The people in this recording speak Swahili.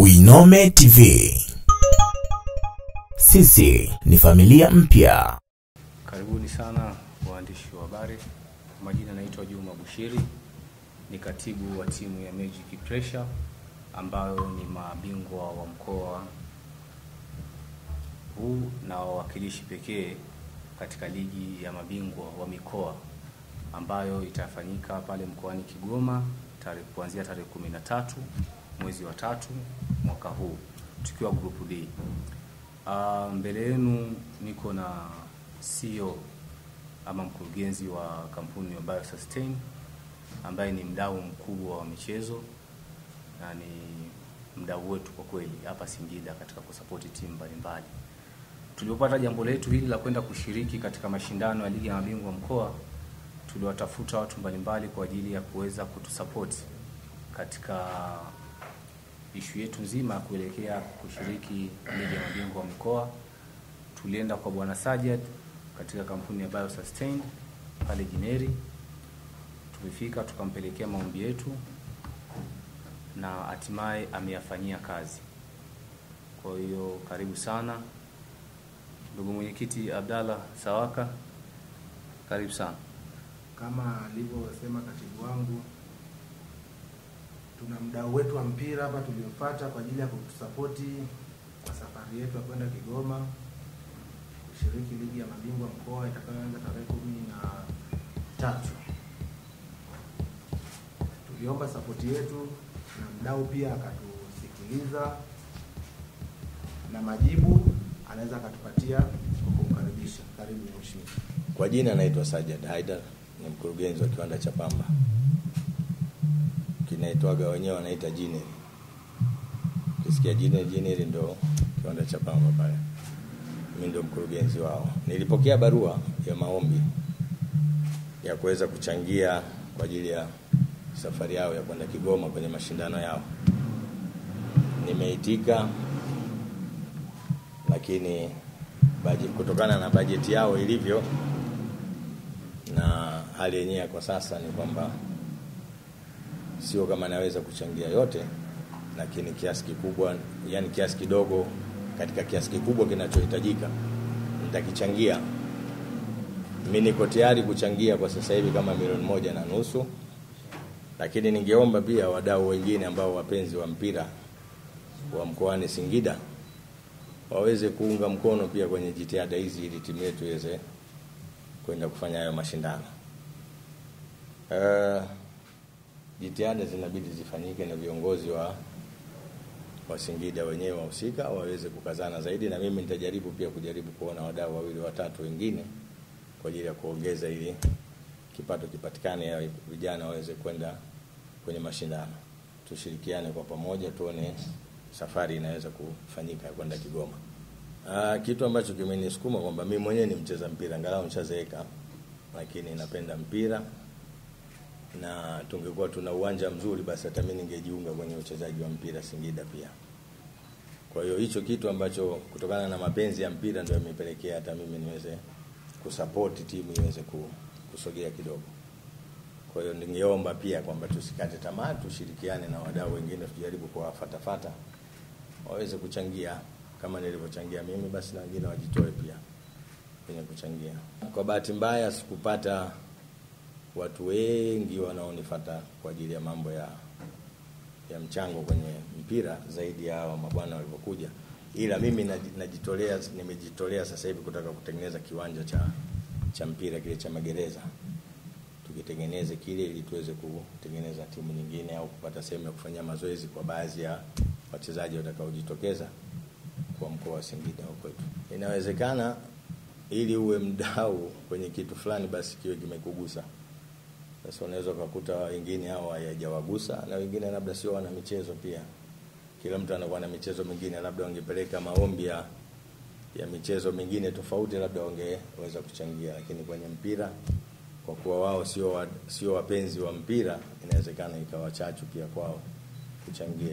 Winome TV. Sisi ni familia mpya. Karibuni sana waandishi wa habari. Majina naitwa Juma Bushiri. Ni katibu wa timu ya Magic Pressure ambayo ni mabingwa wa mkoa huu na wawakilishi pekee katika ligi ya mabingwa wa mikoa ambayo itafanyika pale mkoani Kigoma kuanzia tarehe 13 mwezi wa 3 mwaka huu tukiwa group D. Mbele yenu niko na CEO ama mkurugenzi wa kampuni ya BioSustain ambaye ni mdau mkubwa wa michezo na ni mdau wetu kwa kweli hapa Singida katika kusupport timu mbalimbali. Tulipopata jambo letu hili la kwenda kushiriki katika mashindano ya ligi ya mabingwa mkoa, tuliwatafuta watu mbalimbali kwa ajili ya kuweza kutusupport katika ishu yetu nzima kuelekea kushiriki ligi ya mabingwa mkoa. Tulienda kwa Bwana Sajad katika kampuni ya BioSustain pale Jineri. Tulifika tukampelekea maombi yetu na hatimaye ameyafanyia kazi. Kwa hiyo karibu sana ndugu mwenyekiti Abdalla Sawaka, karibu sana. Kama alivyosema katibu wangu, tuna mdau wetu wa mpira hapa tuliomfuata kwa ajili ya kutusapoti kwa safari yetu ya kwenda Kigoma kushiriki ligi ya mabingwa mkoa itakayoanza tarehe 13. Tuliomba sapoti yetu na mdau pia akatusikiliza na majibu anaweza akatupatia kwa kumkaribisha. Karibu mheshimiwa. Kwa jina naitwa Sajad Haidar, ni mkurugenzi wa kiwanda cha pamba. Kinaitwaga wenyewe wanaita Jineri. Kisikia Jineri ndio kiwanda cha pamba pale. Mimi ndio mkurugenzi wao. Nilipokea barua ya maombi ya kuweza kuchangia kwa ajili ya safari yao ya kwenda Kigoma kwenye mashindano yao. Nimeitika, lakini kutokana na bajeti yao ilivyo na hali yenyewe kwa sasa ni kwamba sio kama naweza kuchangia yote, lakini kiasi kikubwa, yani kiasi kidogo katika kiasi kikubwa kinachohitajika nitakichangia. Mimi niko tayari kuchangia kwa sasa hivi kama 1.5 milioni, lakini ningeomba pia wadau wengine ambao wapenzi wa mpira wa mkoani Singida waweze kuunga mkono pia kwenye jitihada hizi ili timu yetu iweze kwenda kufanya hayo mashindano. Jitihada zinabidi zifanyike na viongozi wa Singida wenyewe wahusika waweze kukazana zaidi, na mimi nitajaribu pia kuona wadau 2-3 wengine kwa ajili ya kuongeza ili kipato kipatikane ya vijana waweze kwenda kwenye mashindano. Tushirikiane kwa pamoja tuone safari inaweza kufanyika kwenda Kigoma. Kitu ambacho kimenisukuma kwamba mimi mwenyewe ni mcheza mpira, angalau nishazeeka, lakini napenda mpira na tungekuwa tuna uwanja mzuri basi hata mimi ningejiunga kwenye uchezaji wa mpira Singida pia. Kwa hiyo hicho kitu ambacho kutokana na mapenzi ya mpira ndio yamepelekea hata mimi niweze kusupport timu iweze kusogea kidogo. Kwa hiyo ningeomba pia kwamba tusikate tamaa, tushirikiane na wadau wengine, tujaribu kuwafuata waweze kuchangia kama nilivyochangia mimi, basi na wengine wajitoe pia kwenye kuchangia. Kwa bahati mbaya sikupata watu wengi wanaonifuata kwa ajili ya mambo ya mchango kwenye mpira zaidi ya hawa mabwana walivyokuja, ila mimi nimejitolea sasa hivi kutaka kutengeneza kiwanja cha mpira kile cha magereza. Tukitengeneze kile ili tuweze kutengeneza timu nyingine au kupata sehemu ya kufanya mazoezi kwa baadhi ya wachezaji watakaojitokeza kwa mkoa wa Singida huko kwetu. Inawezekana ili uwe mdau kwenye kitu fulani basi kiwe kimekugusa. Sasa unaweza kukuta wengine hao hayajawagusa na wengine labda sio wana michezo pia. Kila mtu anakuwa na michezo mingine, labda wangepeleka maombi ya michezo mingine tofauti, labda wangeweza kuchangia, lakini kwenye mpira kwa kuwa wao sio wapenzi wa mpira, inawezekana ikawa chachu pia kwao kuchangia.